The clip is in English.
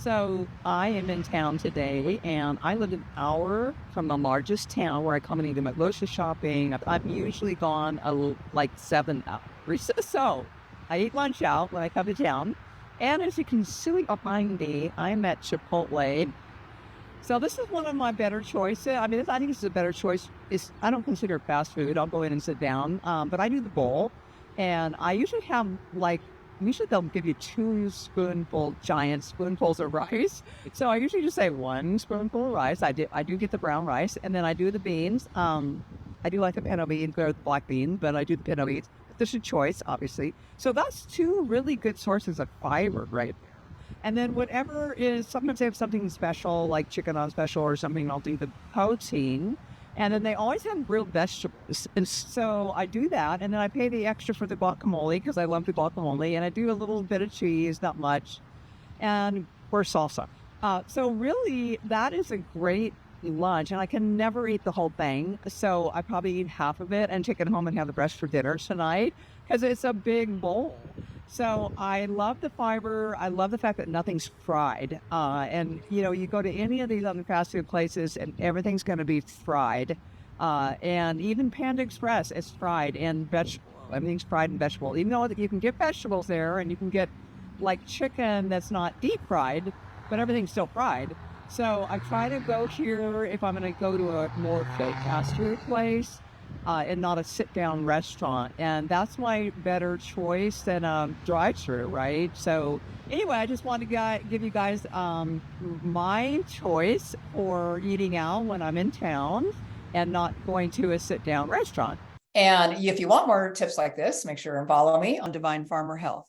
So I am in town today, and I live an hour from the largest town where I come and do my grocery shopping. I'm usually gone like 7 hours. So I eat lunch out when I come to town. And as you can see behind me, I'm at Chipotle. So this is one of my better choices. I mean, I think this is a better choice. I don't consider it fast food. I'll go in and sit down, but I do the bowl, and I usually have usually they'll give you giant spoonfuls of rice. So I usually just say one spoonful of rice. I do get the brown rice, and then I do the beans. I do like the pinto beans or the black beans, but I do the pinto beans. There's a choice, obviously. So that's two really good sources of fiber, right? And then whatever is, sometimes they have something special, like chicken on special or something, I'll do the protein. And then they always have grilled vegetables. And so I do that. And then I pay the extra for the guacamole because I love the guacamole. And I do a little bit of cheese, not much, and or salsa. So really, that is a great lunch. And I can never eat the whole thing. So I probably eat half of it and take it home and have the rest for dinner tonight because it's a big bowl. So I love the fiber. I love the fact that nothing's fried. And, you go to any of these other fast food places and everything's going to be fried. And even Panda Express is fried and vegetable. Everything's fried and vegetable. Even though you can get vegetables there and you can get like chicken that's not deep fried, but everything's still fried. So I try to go here if I'm going to go to a more fast food place. And not a sit-down restaurant. And that's my better choice than a drive-through, right? So anyway, I just want to give you guys my choice for eating out when I'm in town and not going to a sit-down restaurant. And if you want more tips like this, make sure and follow me on Divine Farmer Health.